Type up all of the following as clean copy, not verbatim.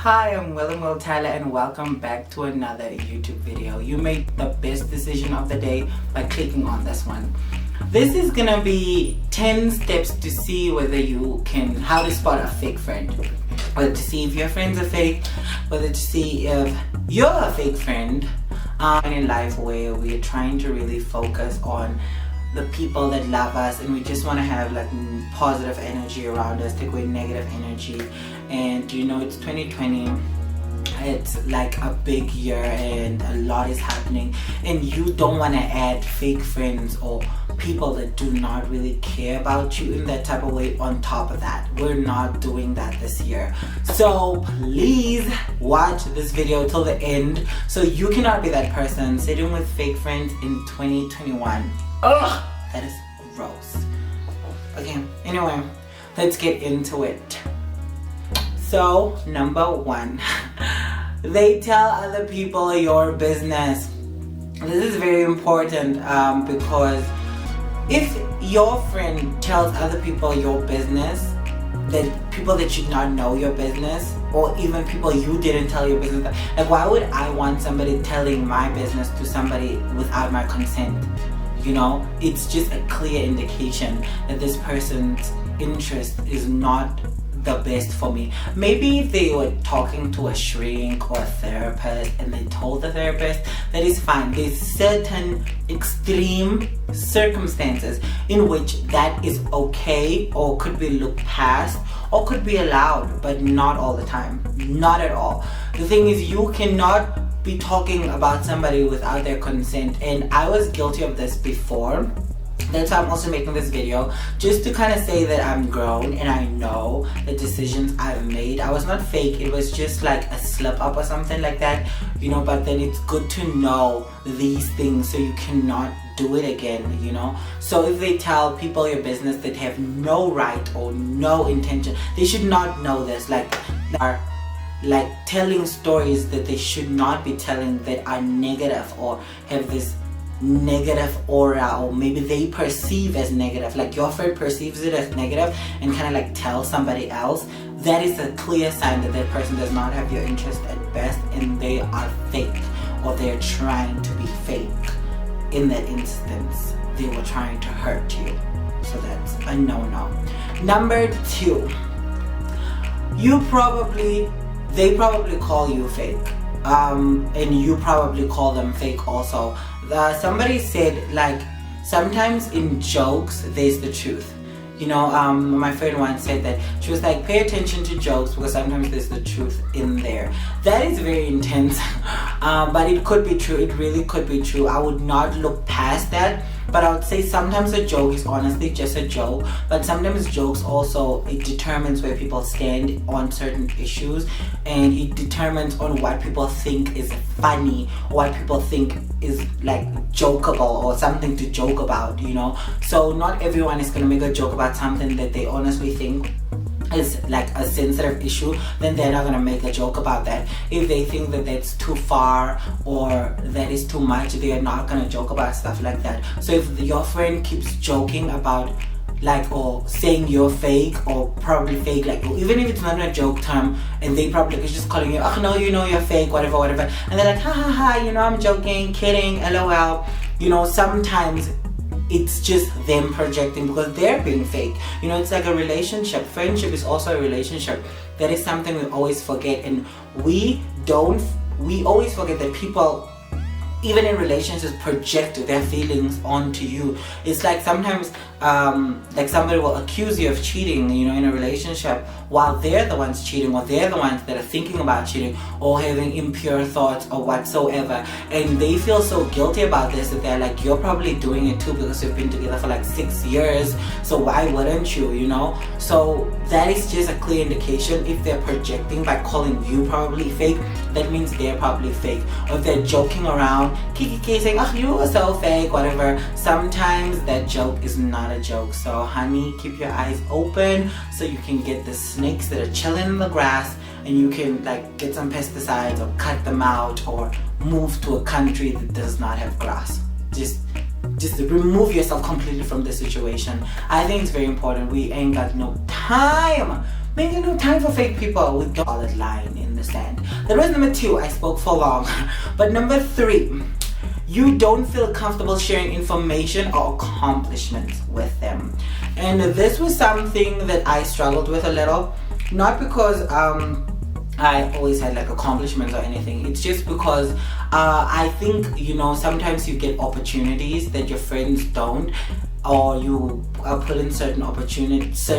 Hi, I'm Will Tyler and welcome back to another YouTube video. You made the best decision of the day by clicking on this one. This is gonna be 10 steps to see whether you can, how to spot a fake friend. Whether to see if your friends are fake, whether to see if you're a fake friend. In life where we're trying to really focus on the people that love us and we just want to have like positive energy around us, take away negative energy. And you know, it's 2020, it's like a big year and a lot is happening, and you don't want to add fake friends or people that do not really care about you in that type of way on top of that. We're not doing that this year, so please watch this video till the end so you cannot be that person sitting with fake friends in 2021. Ugh, that is gross. Okay, anyway, let's get into it. So, number one, they tell other people your business. This is very important because if your friend tells other people your business, that people that should not know your business, or even people you didn't tell your business, like why would I want somebody telling my business to somebody without my consent? You know, it's just a clear indication that this person's interest is not the best for me. Maybe if they were talking to a shrink or a therapist and they told the therapist, that is fine. There's certain extreme circumstances in which that is okay or could be looked past or could be allowed, but not all the time. Not at all. The thing is, you cannot be talking about somebody without their consent, and I was guilty of this before. That's why I'm also making this video, just to kind of say that I'm grown and I know the decisions I've made. I was not fake, it was just like a slip up or something like that, you know, but then it's good to know these things so you cannot do it again, you know. So if they tell people your business that have no right or no intention, they should not know this, like telling stories that they should not be telling, that are negative or have this negative aura, or maybe they perceive as negative, like your friend perceives it as negative and kind of like tell somebody else, that is a clear sign that that person does not have your interest at best and they are fake, or they're trying to be fake. In that instance, they were trying to hurt you, so that's a no-no. Number two, they probably call you fake, and you probably call them fake also. Somebody said, like, sometimes in jokes there's the truth, you know. My friend once said that, she was like, pay attention to jokes because sometimes there's the truth in there. That is very intense, but it could be true. It really could be true. I would not look past that, but I would say sometimes a joke is honestly just a joke, but sometimes jokes also, it determines where people stand on certain issues, and it determines on what people think is funny, or what people think is like jokeable or something to joke about, you know. So not everyone is going to make a joke about something that they honestly think is like a sensitive issue. Then they're not going to make a joke about that. If they think that that's too far or that is too much, they are not going to joke about stuff like that. So if your friend keeps joking about, like, or saying you're fake or probably fake, like, even if it's not a joke term, and they probably is just calling you, oh no, you know you're fake, whatever, and they're like, ha ha ha, you know, I'm joking, kidding, lol. You know, sometimes it's just them projecting because they're being fake. You know, it's like a relationship. Friendship is also a relationship. That is something we always forget, and we always forget that people, even in relationships, project their feelings onto you. It's like sometimes like somebody will accuse you of cheating, you know, in a relationship, while they're the ones cheating, or they're the ones that are thinking about cheating or having impure thoughts or whatsoever, and they feel so guilty about this that they're like, you're probably doing it too because you've been together for like 6 years, so why wouldn't you, you know. So that is just a clear indication. If they're projecting by calling you probably fake, that means they're probably fake. Or if they're joking around, kiki saying, oh, you are so fake, whatever, sometimes that joke is not a joke. So honey, keep your eyes open so you can get the snakes that are chilling in the grass, and you can like get some pesticides or cut them out, or move to a country that does not have grass. Just remove yourself completely from the situation. I think it's very important. We ain't got no time. We ain't got no time for fake people. We don't call it lying in this understand. That was number 2. I spoke for long. But number 3, you don't feel comfortable sharing information or accomplishments with them. And this was something that I struggled with a little. Not because I always had like accomplishments or anything. It's just because I think, sometimes you get opportunities that your friends don't, or you are put in certain opportunities,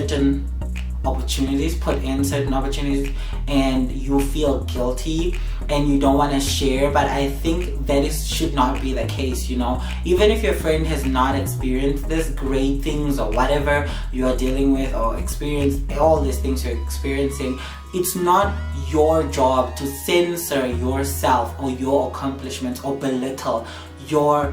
and you feel guilty and you don't want to share. But I think that should not be the case. Even if your friend has not experienced this great things or whatever you are dealing with, or experienced all these things you're experiencing, it's not your job to censor yourself or your accomplishments or belittle your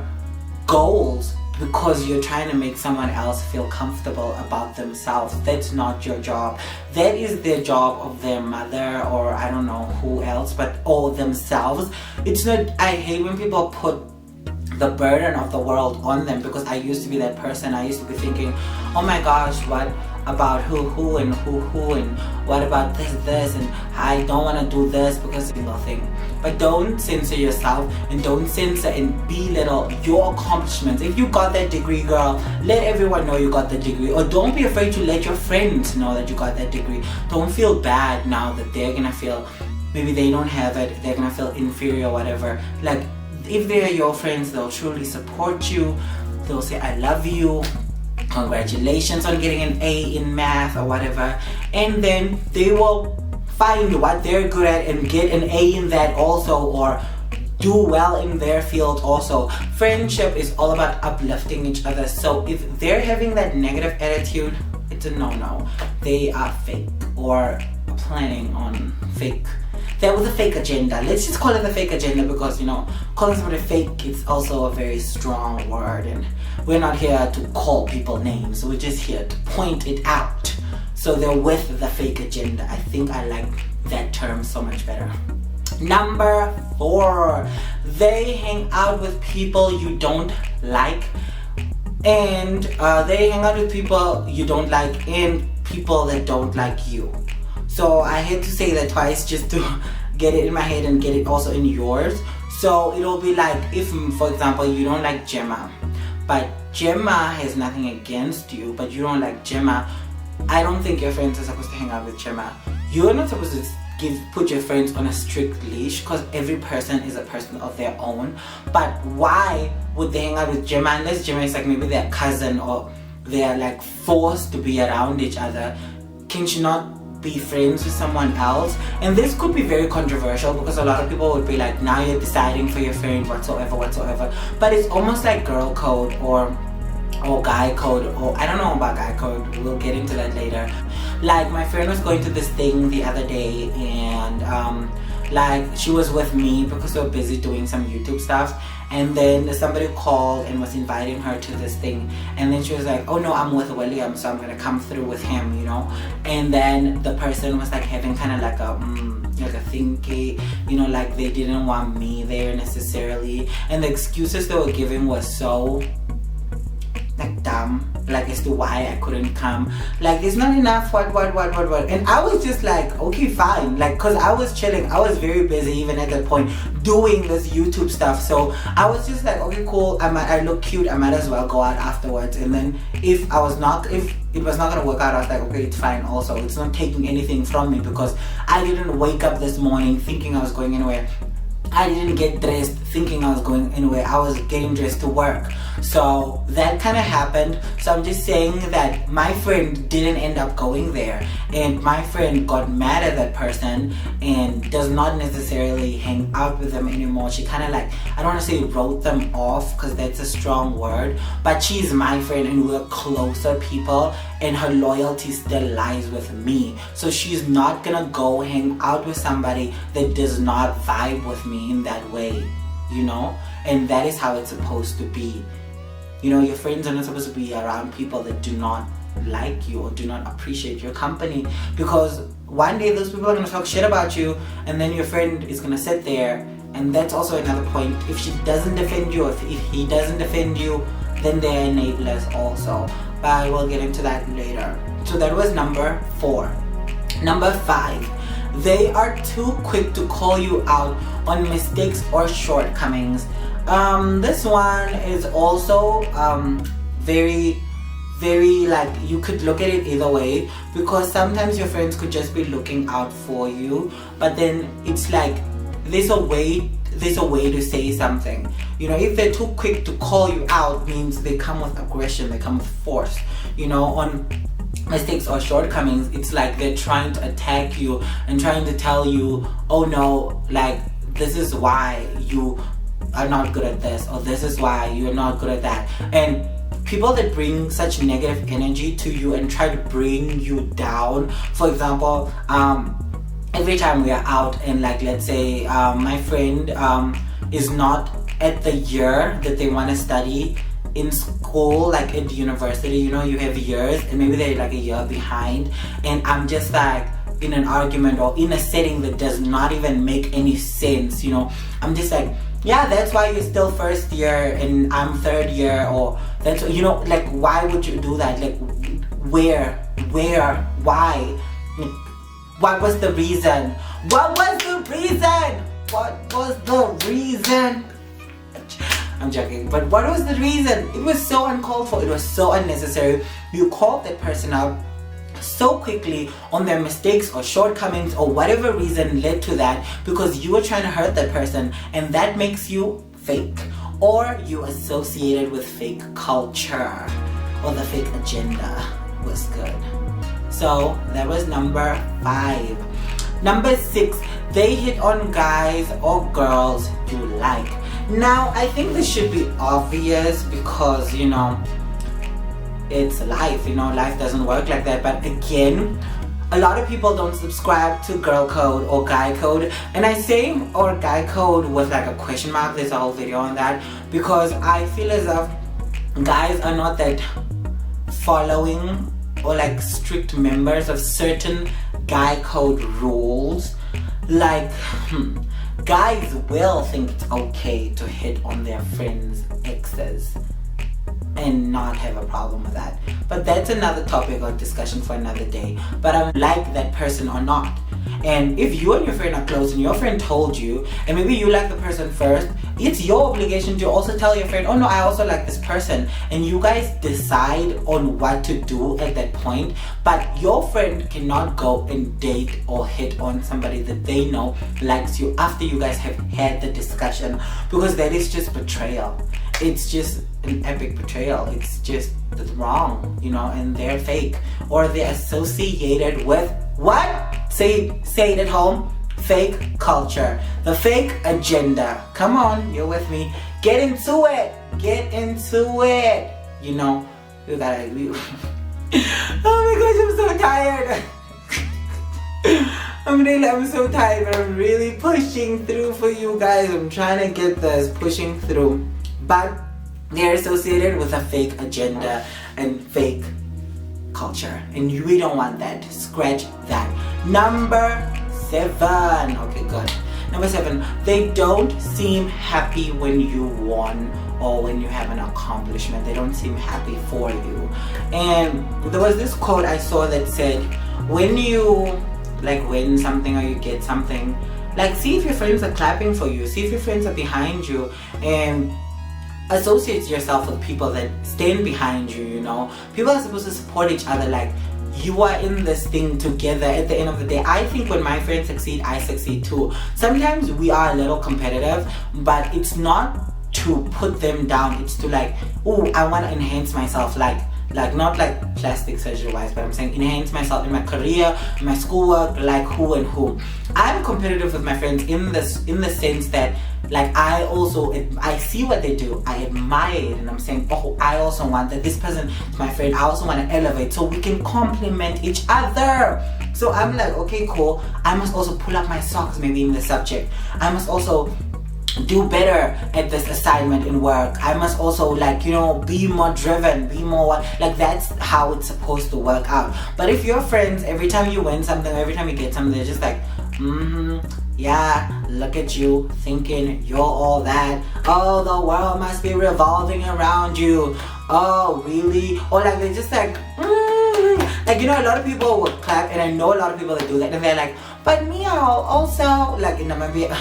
goals because you're trying to make someone else feel comfortable about themselves. That's not your job. That is their job of their mother, or I don't know who else, or themselves. It's not, I hate when people put the burden of the world on them, because I used to be that person. I used to be thinking, oh my gosh, what about who and what about this, and I don't want to do this because it's nothing. But don't censor yourself, and don't censor and belittle your accomplishments. If you got that degree, girl, let everyone know you got the degree. Or don't be afraid to let your friends know that you got that degree. Don't feel bad now that they're gonna feel, maybe they don't have it, they're gonna feel inferior or whatever. Like, if they're your friends, they'll truly support you. They'll say, I love you, congratulations on getting an A in math or whatever. And then they will find what they're good at and get an A in that also, or do well in their field also. Friendship is all about uplifting each other. So if they're having that negative attitude, it's a no-no. They are fake, or planning on fake. That was a fake agenda. Let's just call it a fake agenda, because calling somebody fake is also a very strong word, and we're not here to call people names. We're just here to point it out. So they're with the fake agenda. I think I like that term so much better. Number 4, they hang out with people you don't like, and they hang out with people you don't like and people that don't like you. So I had to say that twice just to get it in my head and get it also in yours. So it'll be like, if for example you don't like Gemma, but Gemma has nothing against you, but you don't like Gemma, I don't think your friends are supposed to hang out with Gemma. You're not supposed to put your friends on a strict leash, because every person is a person of their own. But why would they hang out with Gemma unless Gemma is like maybe their cousin, or they're like forced to be around each other? Can she not be friends with someone else? And this could be very controversial, because a lot of people would be like, now you're deciding for your friend whatsoever. But it's almost like girl code or guy code, or I don't know about guy code, we'll get into that later. Like, my friend was going to this thing the other day, and like, she was with me because we were busy doing some YouTube stuff, and then somebody called and was inviting her to this thing, and then she was like, oh no, I'm with William, so I'm gonna come through with him, and then the person was like having kind of like a thinky, like they didn't want me there necessarily, and the excuses they were giving was so like dumb, like as to why I couldn't come. Like, there's not enough what. And I was just like, okay, fine. Like, cause I was chilling. I was very busy even at that point doing this YouTube stuff. So I was just like, okay, cool. I look cute. I might as well go out afterwards. And then if it was not gonna work out, I was like, okay, it's fine. Also, it's not taking anything from me, because I didn't wake up this morning thinking I was going anywhere. I didn't get dressed thinking I was going anywhere. I was getting dressed to work. So that kind of happened. So I'm just saying that my friend didn't end up going there, and my friend got mad at that person and does not necessarily hang out with them anymore. She kind of like, I don't want to say wrote them off, because that's a strong word, but she's my friend and we're closer people, and her loyalty still lies with me. So she's not gonna go hang out with somebody that does not vibe with me in that way, and that is how it's supposed to be. Your friends are not supposed to be around people that do not like you or do not appreciate your company, because one day those people are going to talk shit about you, and then your friend is going to sit there. And that's also another point. If she doesn't defend you, if he doesn't defend you, then they're enablers also, but we'll get into that later. So that was number 4. Number 5, They are too quick to call you out on mistakes or shortcomings. This one is also very, like, you could look at it either way, because sometimes your friends could just be looking out for you, but then it's like there's a way to say something. You know, if they're too quick to call you out, means they come with aggression, they come with force. You know, on mistakes or shortcomings, it's like they're trying to attack you and trying to tell you, oh no, like, this is why you are not good at this, or this is why you're not good at that. And people that bring such negative energy to you and try to bring you down, for example, every time we are out and, like, let's say my friend is not at the year that they want to study in school, like at university, you know, you have years and maybe they're like a year behind, and I'm just like in an argument or in a setting that does not even make any sense, you know, I'm just like, yeah, that's why you're still first year and I'm third year, or that's, you know, like, why would you do that? Like, where, why? What was the reason? What was the reason? What was the reason? I'm joking, but what was the reason? It was so uncalled for. It was so unnecessary. You called that person out so quickly on their mistakes or shortcomings or whatever reason led to that, because you were trying to hurt that person, and that makes you fake, or you associated with fake culture, or the fake agenda was good. So that was number 5. Number 6, they hit on guys or girls you like. Now, I think this should be obvious because, you know, it's life, you know, life doesn't work like that. But again, a lot of people don't subscribe to girl code or guy code, and I say or guy code with like a question mark. There's a whole video on that, because I feel as if guys are not that following or like strict members of certain guy code rules. Like, guys will think it's okay to hit on their friends' exes and not have a problem with that, but that's another topic or discussion for another day. But I'm like that person or not, and if you and your friend are close and your friend told you, and maybe you like the person first, it's your obligation to also tell your friend, oh no, I also like this person, and you guys decide on what to do at that point. But your friend cannot go and date or hit on somebody that they know likes you after you guys have had the discussion, because that is just betrayal. It's just an epic betrayal. It's wrong, you know, and they're fake, or they're associated with what? Say it at home. Fake culture, the fake agenda. Come on, you're with me. Get into it. You know, you gotta. Oh my gosh, I'm so tired. I'm so tired, but I'm really pushing through for you guys. I'm trying to get this, pushing through. But they're associated with a fake agenda and fake culture, and we don't want that. Scratch that. Number 7. Okay, good. Number 7, they don't seem happy when you won or when you have an accomplishment. They don't seem happy for you. And there was this quote I saw that said, when you like win something or you get something, like, see if your friends are clapping for you, see if your friends are behind you, and associate yourself with people that stand behind you, you know. People are supposed to support each other, like, you are in this thing together. At the end of the day, I think when my friends succeed, I succeed too. Sometimes we are a little competitive, but it's not to put them down. It's to like, oh, I want to enhance myself, like not like plastic surgery wise, but I'm saying enhance myself in my career, in my schoolwork, like who and who. I'm competitive with my friends in the sense that, like, I see what they do, I admire it, and I'm saying, oh, I also want that. This person is my friend, I also want to elevate, so we can complement each other. So I'm like, okay, cool, I must also pull up my socks maybe in the subject. I must also do better at this assignment in work. I must also, like, you know, be more driven, be more, like, that's how it's supposed to work out. But if your friends, every time you win something, every time you get something, they're just like, yeah, look at you thinking you're all that. Oh, the world must be revolving around you. Oh, really? Or like, they're just like, like, you know, a lot of people would clap, and I know a lot of people that do that, and they're like, but me, I'll also, like in Namibia,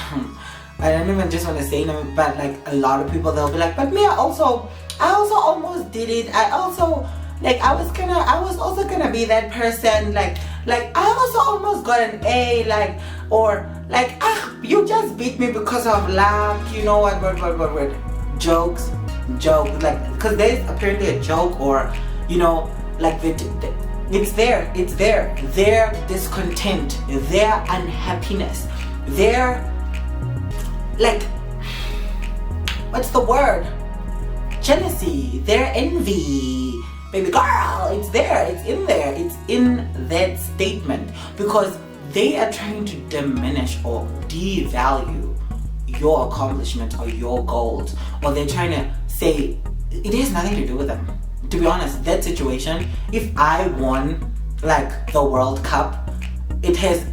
I don't even just want to say Namibia, but like a lot of people, they'll be like, but me, I also almost did it. I also, like, I was also gonna be that person, like I also almost got an A, like, or like, you just beat me because of luck, you know what, joke, like, because there's apparently a joke, or, you know, like, it's their discontent, their unhappiness, their, like, what's the word, jealousy, their envy, baby girl, it's there, it's in that statement, because they are trying to diminish or devalue your accomplishment or your goals, or they're trying to say it has nothing to do with them. To be honest, that situation, if I won like the World Cup, it has,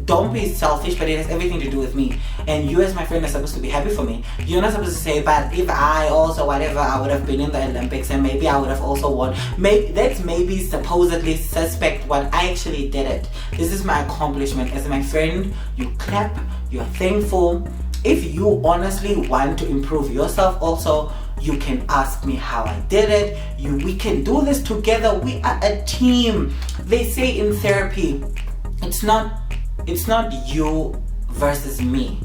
don't be selfish, but it has everything to do with me. And you as my friend are supposed to be happy for me. You're not supposed to say, but if I also whatever, I would have been in the Olympics and maybe I would have also won. That's maybe supposedly suspect what I actually did it. This is my accomplishment. As my friend, you clap, you're thankful. If you honestly want to improve yourself also, you can ask me how I did it. We can do this together. We are a team. They say in therapy, it's not you versus me.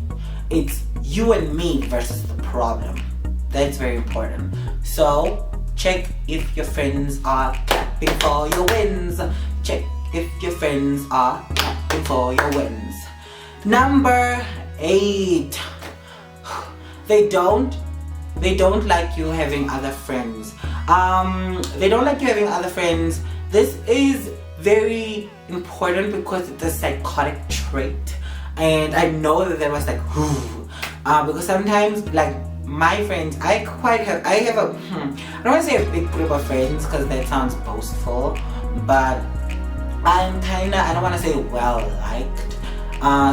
It's you and me versus the problem. That's very important. So check if your friends are clapping for your wins. Check if your friends are clapping for your wins. Number 8. They don't like you having other friends. They don't like you having other friends. This is very important because it's a psychotic trait, and I know that was like because sometimes, like, my friends, I have I don't want to say a big group of friends because that sounds boastful, but I don't want to say well liked.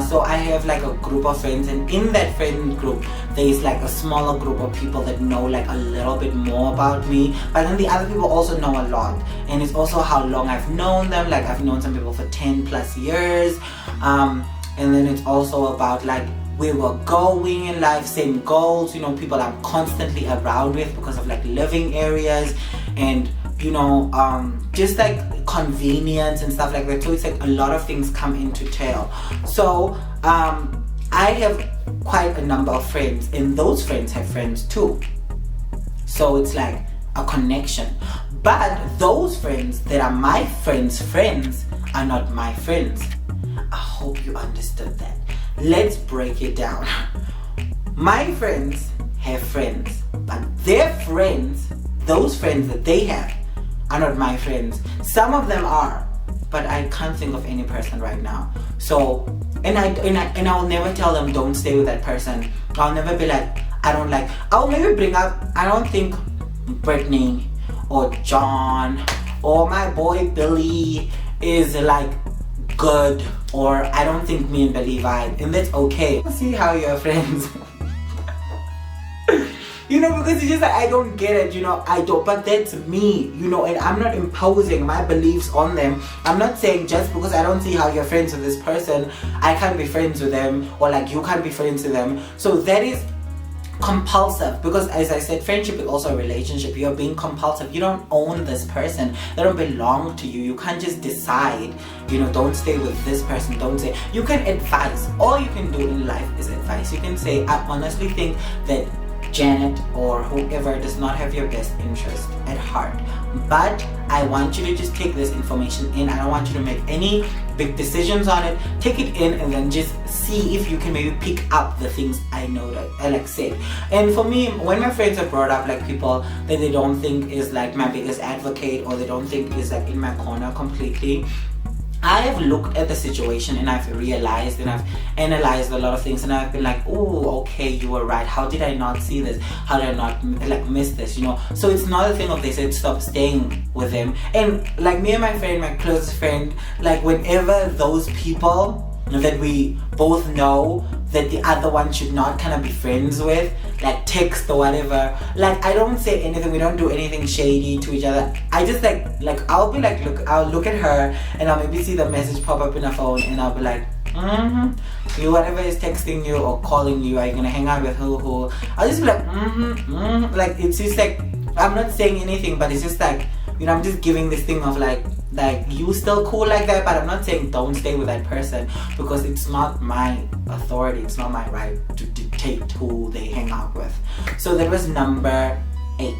So I have like a group of friends, and in that friend group there's like a smaller group of people that know like a little bit more about me, but then the other people also know a lot, and it's also how long I've known them. Like, I've known some people for 10 plus years, and then it's also about like where we're going in life, same goals, you know, people I'm constantly around with because of like living areas, and you know, just like convenience and stuff like that. So it's like a lot of things come into tail. So I have quite a number of friends, and those friends have friends too. So it's like a connection. But those friends that are my friends' friends are not my friends. I hope you understood that. Let's break it down. My friends have friends, but their friends, those friends that they have, are not my friends. Some of them are, but I can't think of any person right now. So, and I'll never tell them don't stay with that person. I'll never be like, I'll maybe bring up, I don't think Brittany or John or my boy Billy is like good, or I don't think me and Billy vibe, and that's okay. See how you're friends. You know, because it's just like, I don't get it, you know, I don't, but that's me, you know, and I'm not imposing my beliefs on them. I'm not saying just because I don't see how you're friends with this person, I can't be friends with them, or like you can't be friends with them. So that is compulsive, because as I said, friendship is also a relationship. You're being compulsive. You don't own this person. They don't belong to you. You can't just decide, you know, don't stay with this person, don't say. You can advise. All you can do in life is advice. You can say, I honestly think that Janet or whoever does not have your best interest at heart, but I want you to just take this information in. I don't want you to make any big decisions on it. Take it in and then just see if you can maybe pick up the things I know that I like said. And for me, when my friends have brought up like people that they don't think is like my biggest advocate, or they don't think is like in my corner completely, I have looked at the situation and I've realized and I've analyzed a lot of things, and I've been like, oh, okay, you were right. How did I not see this? How did I not like miss this? You know, so it's not a thing of they said stop staying with them. And like me and my friend, my closest friend, like whenever those people that we both know that the other one should not kind of be friends with, like text or whatever, like I don't say anything, we don't do anything shady to each other. I just like I'll be like, I'll look at her and I'll maybe see the message pop up in her phone, and I'll be like, You, whatever is texting you or calling you, are you gonna hang out with who? I'll just be like, like, it's just like, I'm not saying anything, but it's just like, you know, I'm just giving this thing of like you still cool like that, but I'm not saying don't stay with that person, because it's not my authority, it's not my right to dictate who they hang out with. So that was number 8.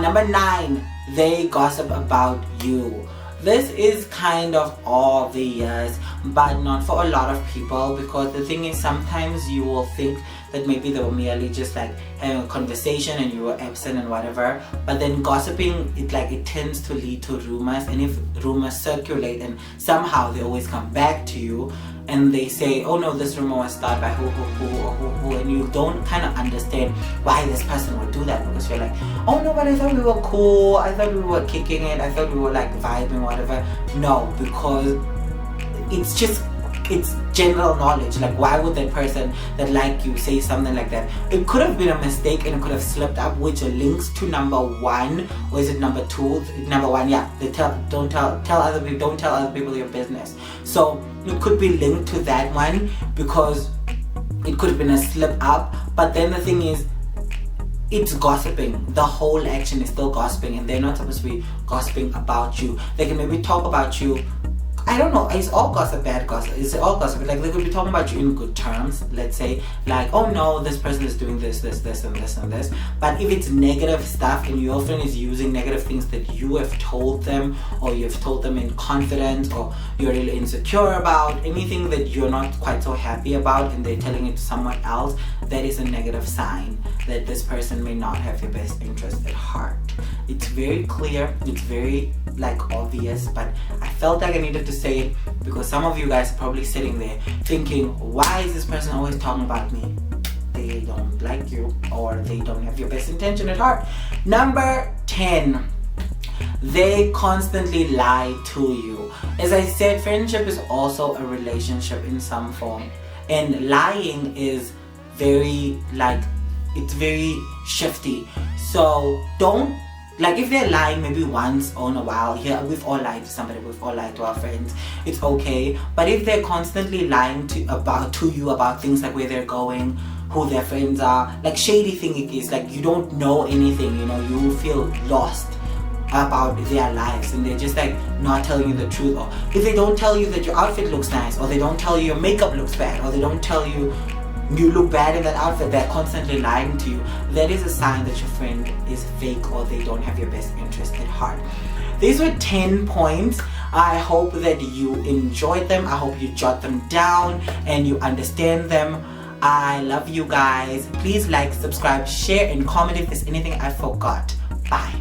Number 9, they gossip about you. This is kind of obvious, but not for a lot of people, because the thing is, sometimes you will think that maybe they were merely just like having a conversation and you were absent and whatever, but then gossiping, it tends to lead to rumors, and if rumors circulate and somehow they always come back to you and they say, oh no, this rumor was started by who, and you don't kind of understand why this person would do that, because you're like, oh no, but I thought we were cool, I thought we were kicking it, I thought we were like vibing, whatever. No, because it's general knowledge. Like, why would that person that like you say something like that? It could have been a mistake and it could have slipped up, which links to number 1, or is it number 2? Number 1, yeah. Don't tell other people your business. So it could be linked to that one, because it could have been a slip up. But then the thing is, it's gossiping. The whole action is still gossiping, and they're not supposed to be gossiping about you. They can maybe talk about you, I don't know, is all gossip bad gossip? Is it all gossip? Like, they could be talking about you in good terms, let's say, like, oh no, this person is doing this and this and this. But if it's negative stuff and your friend is using negative things that you have told them, or you have told them in confidence, or you're really insecure about, anything that you're not quite so happy about, and they're telling it to someone else, that is a negative sign that this person may not have your best interest at heart. It's very clear, it's very obvious, but I felt like I needed to say it, because some of you guys are probably sitting there thinking, why is this person always talking about me? They don't like you, or they don't have your best intention at heart. Number 10, they constantly lie to you. As I said, friendship is also a relationship in some form, and lying is very it's very shifty. So don't, if they're lying maybe once in a while, yeah, we've all lied to somebody, we've all lied to our friends, it's okay. But if they're constantly lying to you about things like where they're going, who their friends are, shady thing it is, you don't know anything, you feel lost about their lives, and they're just not telling you the truth. Or if they don't tell you that your outfit looks nice, or they don't tell you your makeup looks bad, or they don't tell you you look bad in that outfit, they're constantly lying to you, that is a sign that your friend is fake, or they don't have your best interest at heart. These were 10 points. I hope that you enjoyed them. I hope you jot them down and you understand them. I love you guys. Please like, subscribe, share, and comment if there's anything I forgot. Bye.